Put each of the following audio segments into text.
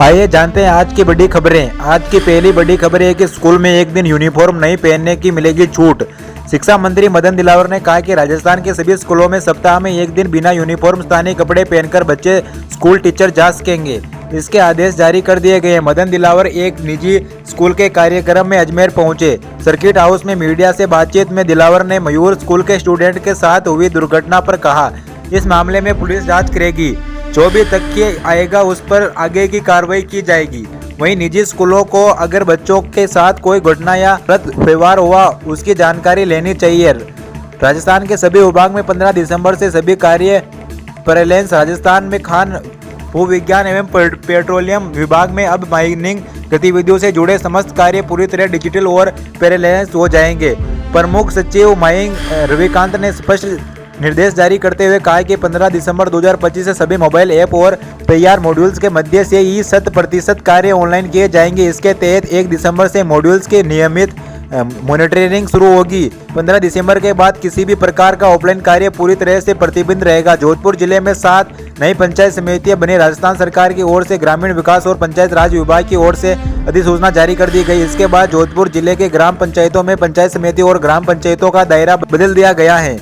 आइए जानते हैं आज की बड़ी खबरें। आज की पहली बड़ी खबर है कि स्कूल में एक दिन यूनिफॉर्म नहीं पहनने की मिलेगी छूट। शिक्षा मंत्री मदन दिलावर ने कहा कि राजस्थान के सभी स्कूलों में सप्ताह में एक दिन बिना यूनिफॉर्म स्थानीय कपड़े पहनकर बच्चे स्कूल टीचर जा सकेंगे। इसके आदेश जारी कर दिए गए। मदन दिलावर एक निजी स्कूल के कार्यक्रम में अजमेर पहुंचे। सर्किट हाउस में मीडिया से बातचीत में दिलावर ने मयूर स्कूल के स्टूडेंट के साथ हुई दुर्घटना पर कहा, इस मामले में पुलिस जाँच करेगी। जो भी तथ्य आएगा उस पर आगे की कार्रवाई की जाएगी। वहीं निजी स्कूलों को अगर बच्चों के साथ कोई घटना या गलत व्यवहार हुआ उसकी जानकारी लेनी चाहिए। राजस्थान के सभी विभाग में 15 दिसंबर से सभी कार्य पर्यलेंस राजस्थान में खान भूविज्ञान एवं पेट्रोलियम विभाग में अब माइनिंग गतिविधियों से जुड़े समस्त कार्य पूरी तरह डिजिटल और पेरेलेंस हो जाएंगे। प्रमुख सचिव माइंग रविकांत ने स्पष्ट निर्देश जारी करते हुए कहा कि 15 दिसंबर 2025 से सभी मोबाइल ऐप और तैयार मॉड्यूल्स के मध्य से ही 100% कार्य ऑनलाइन किए जाएंगे। इसके तहत 1 दिसंबर से मॉड्यूल्स की नियमित मॉनिटरिंग शुरू होगी। 15 दिसंबर के बाद किसी भी प्रकार का ऑफलाइन कार्य पूरी तरह से प्रतिबंध रहेगा। जोधपुर जिले में 7 नई पंचायत समितियां बनी। राजस्थान सरकार की ओर से ग्रामीण विकास और पंचायत राज विभाग की ओर से अधिसूचना जारी कर दी गई। इसके बाद जोधपुर जिले के ग्राम पंचायतों में पंचायत समिति और ग्राम पंचायतों का दायरा बदल दिया गया है।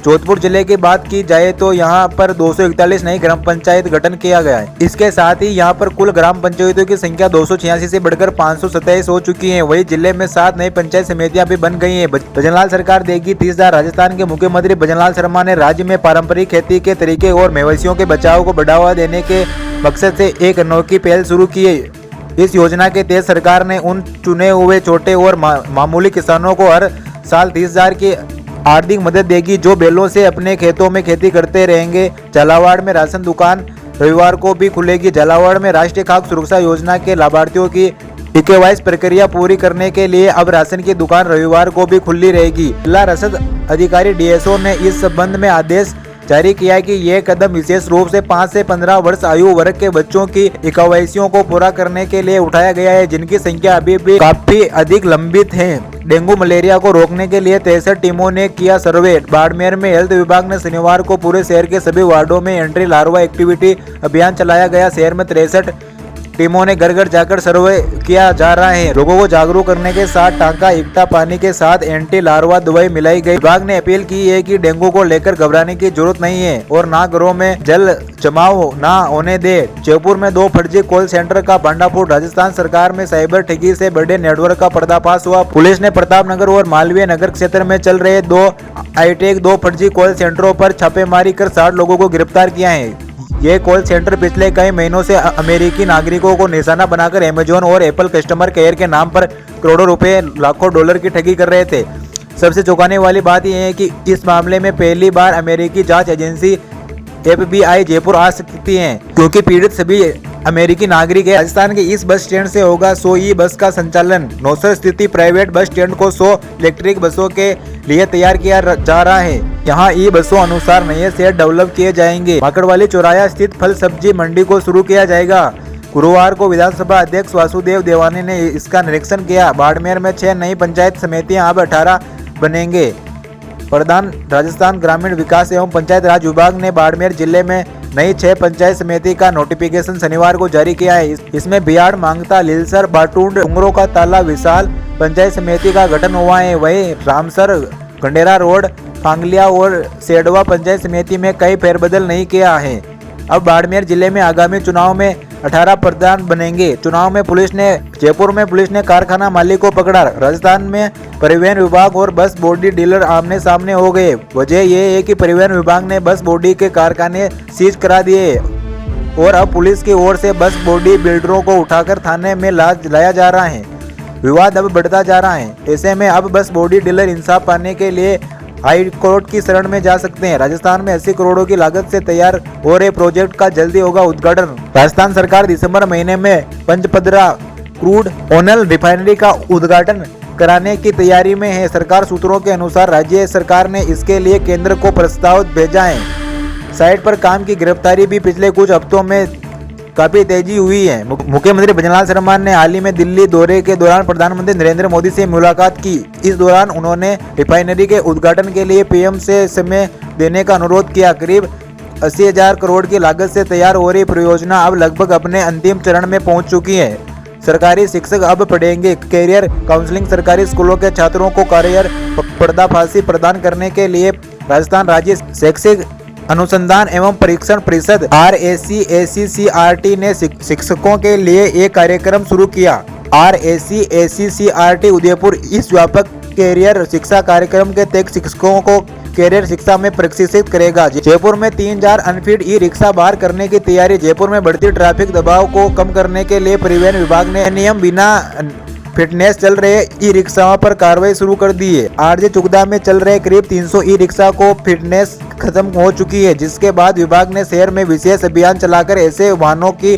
जोधपुर जिले की बात की जाए तो यहाँ पर 241 नई ग्राम पंचायत गठन किया गया है। इसके साथ ही यहाँ पर कुल ग्राम पंचायतों की संख्या 286 से बढ़कर 527 हो चुकी है। वही जिले में 7 नई पंचायत समितियां भी बन गई हैं। भजनलाल सरकार देगी 30,000। राजस्थान के मुख्यमंत्री भजनलाल शर्मा ने राज्य में पारंपरिक खेती के तरीके और मवेशियों के बचाव को बढ़ावा देने के मकसद से एक अनोखी पहल शुरू की है। इस योजना के तहत सरकार ने उन चुने हुए छोटे और मामूली किसानों को हर साल 30,000 की आर्थिक मदद देगी जो बैलों से अपने खेतों में खेती करते रहेंगे। झालावाड़ में राशन दुकान रविवार को भी खुलेगी। झालावाड़ में राष्ट्रीय खाद्य सुरक्षा योजना के लाभार्थियों की के प्रक्रिया पूरी करने के लिए अब राशन की दुकान रविवार को भी खुली रहेगी। जिला रसद अधिकारी डीएसओ ने इस संबंध में आदेश जारी किया है कि यह कदम विशेष रूप से 5 से 15 वर्ष आयु वर्ग के बच्चों की इकावैसियों को पूरा करने के लिए उठाया गया है, जिनकी संख्या अभी भी काफी अधिक लंबित है। डेंगू मलेरिया को रोकने के लिए 63 टीमों ने किया सर्वे। बाड़मेर में हेल्थ विभाग ने शनिवार को पूरे शहर के सभी वार्डों में एंट्री लार्वा एक्टिविटी अभियान चलाया गया। शहर में 63 टीमों ने घर घर जाकर सर्वे किया जा रहा है। लोगों को जागरूक करने के साथ टांका इकट्ठा पानी के साथ एंटी लार्वा दवाई मिलाई गई। विभाग ने अपील की है कि डेंगू को लेकर घबराने की जरूरत नहीं है और ना घरों में जल जमाव ना होने दे। जयपुर में 2 फर्जी कॉल सेंटर का भंडाफोड़। राजस्थान सरकार में साइबर ठगी से बड़े नेटवर्क का पर्दाफाश हुआ। पुलिस ने प्रतापनगर और मालवीय नगर क्षेत्र में चल रहे 2 फर्जी कॉल सेंटरों पर छापेमारी कर 60 लोगों को गिरफ्तार किया है। ये कॉल सेंटर पिछले कई महीनों से अमेरिकी नागरिकों को निशाना बनाकर अमेजोन और एप्पल कस्टमर केयर के नाम पर करोड़ों रुपए लाखों डॉलर की ठगी कर रहे थे। सबसे चौंकाने वाली बात यह है कि इस मामले में पहली बार अमेरिकी जांच एजेंसी FBI जयपुर आ सकती है, क्योंकि पीड़ित सभी अमेरिकी नागरिक है। राजस्थान के इस बस स्टैंड से होगा 100 ई बस का संचालन। नौसर स्थित प्राइवेट बस स्टैंड को 100 इलेक्ट्रिक बसों के लिए तैयार किया जा रहा है। यहाँ ई बसों अनुसार नए सेट डेवलप किए जाएंगे। माकड़वाली चौराया स्थित फल सब्जी मंडी को शुरू किया जाएगा। गुरुवार को विधानसभा अध्यक्ष वासुदेव देवानी ने इसका निरीक्षण किया। बाड़मेर में 6 नई पंचायत समितियां अब 18 बनेंगे। प्रधान राजस्थान ग्रामीण विकास एवं पंचायत राज विभाग ने बाड़मेर जिले में नई 6 पंचायत समिति का नोटिफिकेशन शनिवार को जारी किया है। इसमें बियाड़, मांगता, लीलसर, बाटूंड, उंगरों का ताला, विशाल पंचायत समिति का गठन हुआ है। वहीं रामसर, गंडेरा रोड, पांगलिया और सेडवा पंचायत समिति में कई फेरबदल नहीं किया है। अब बाड़मेर जिले में आगामी चुनाव में 18 प्रधान बनेंगे। चुनाव में जयपुर में पुलिस ने कारखाना मालिक को पकड़ा। राजस्थान में परिवहन विभाग और बस बॉडी डीलर आमने सामने हो गए। वजह यह है कि परिवहन विभाग ने बस बॉडी के कारखाने सीज करा दिए और अब पुलिस की ओर से बस बॉडी बिल्डरों को उठाकर थाने में लाया जा रहा है। विवाद अब बढ़ता जा रहा है। ऐसे में अब बस बॉडी डीलर इंसाफ पाने के लिए हाई कोर्ट की शरण में जा सकते हैं। राजस्थान में 80 करोड़ों की लागत से तैयार हो रहे प्रोजेक्ट का जल्दी होगा उद्घाटन। राजस्थान सरकार दिसंबर महीने में पंचपदरा क्रूड ऑयल रिफाइनरी का उद्घाटन कराने की तैयारी में है। सरकार सूत्रों के अनुसार राज्य सरकार ने इसके लिए केंद्र को प्रस्ताव भेजा है। साइट पर काम की गिरफ्तारी भी पिछले कुछ हफ्तों में काफी तेजी हुई है। मुख्यमंत्री भजनलाल शर्मा ने हाल ही में दिल्ली दौरे के दौरान प्रधानमंत्री नरेंद्र मोदी से मुलाकात की। इस दौरान उन्होंने रिफाइनरी के उद्घाटन के लिए PM से समय देने का अनुरोध किया। करीब 80,000 करोड़ की लागत से तैयार हो रही परियोजना अब लगभग अपने अंतिम चरण में पहुंच चुकी है। सरकारी शिक्षक अब पढ़ेंगे कैरियर काउंसलिंग। सरकारी स्कूलों के छात्रों को कैरियर पर्दाफाशी प्रदान करने के लिए राजस्थान राज्य शैक्षिक अनुसंधान एवं परीक्षण परिषद RACACCRT ने शिक्षकों के लिए एक कार्यक्रम शुरू किया। RACACCRT उदयपुर इस व्यापक कैरियर शिक्षा कार्यक्रम के तहत शिक्षकों को कैरियर शिक्षा में प्रशिक्षित करेगा। जयपुर में 3000 अनफिट ई रिक्शा बाहर करने की तैयारी। जयपुर में बढ़ती ट्रैफिक दबाव को कम करने के लिए परिवहन विभाग ने नियम बिना फिटनेस चल रहे ई रिक्शाओं पर कार्रवाई शुरू कर दी है। RJ चुगदा में चल रहे करीब 300 ई रिक्शा को फिटनेस खत्म हो चुकी है, जिसके बाद विभाग ने शहर में विशेष अभियान चलाकर ऐसे वाहनों की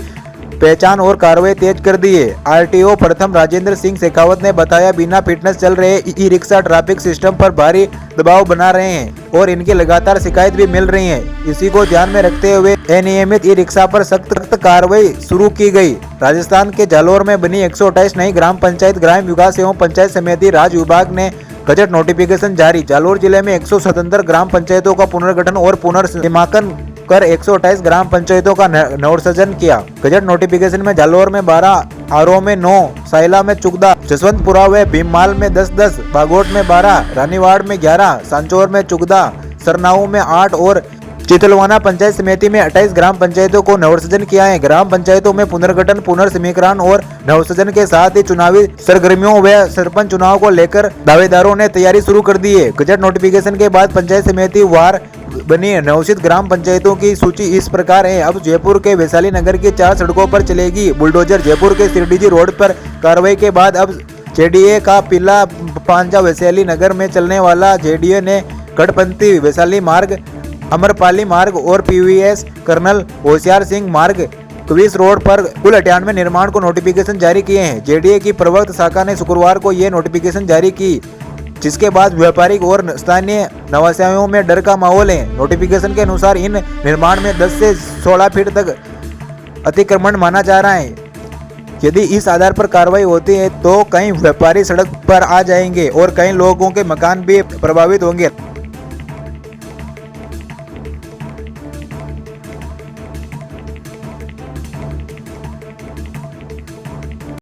पहचान और कार्रवाई तेज कर दी है। RTO प्रथम राजेंद्र सिंह शेखावत ने बताया, बिना फिटनेस चल रहे ई रिक्शा ट्रैफिक सिस्टम पर भारी दबाव बना रहे हैं और इनकी लगातार शिकायत भी मिल रही है। इसी को ध्यान में रखते हुए अनियमित ई रिक्शा पर सख्त कार्रवाई शुरू की गई। राजस्थान के जालोर में बनी 128 नई ग्राम पंचायत ग्राम विकास एवं पंचायत समिति राज विभाग ने गजट नोटिफिकेशन जारी। जालोर जिले में 177 ग्राम पंचायतों का पुनर्गठन और पुनर्सीमांकन कर 128 ग्राम पंचायतों का नवसृजन किया। गजट नोटिफिकेशन में जालोर में 12, आरो में 9, साइला में 14, जसवंतपुरा व भीममाल में 10-10, बागोट में 12, रानीवाड़ में 11, सांचौर में 14, सरनाऊ में 8 और चितलवाना पंचायत समिति में 28 ग्राम पंचायतों को नवसृजन किया है। ग्राम पंचायतों में पुनर्गठन, पुनर्समीकरण और नवसृजन के साथ ही चुनावी सरगर्मियों व सरपंच चुनाव को लेकर दावेदारों ने तैयारी शुरू कर दी है। गजट नोटिफिकेशन के बाद पंचायत समिति वार बनी नवोदित ग्राम पंचायतों की सूची इस प्रकार है। अब जयपुर के वैशाली नगर की 4 सड़कों पर चलेगी बुलडोजर। जयपुर के सिरडीजी रोड पर कार्रवाई के बाद अब JDA का पीला पांजा वैशाली नगर में चलने वाला JDA ने गढ़पंथी वैशाली मार्ग, अमरपाली मार्ग और PVS कर्नल होशियार सिंह मार्ग क्विस रोड पर कुल 98 निर्माण को नोटिफिकेशन जारी किए हैं। JDA की प्रवर्त शाखा ने शुक्रवार को ये नोटिफिकेशन जारी की, जिसके बाद व्यापारिक और स्थानीय व्यवसायों में डर का माहौल है। नोटिफिकेशन के अनुसार इन निर्माण में 10 से 16 फीट तक अतिक्रमण माना जा रहा है। यदि इस आधार पर कार्रवाई होती है तो कई व्यापारी सड़क पर आ जाएंगे और कई लोगों के मकान भी प्रभावित होंगे।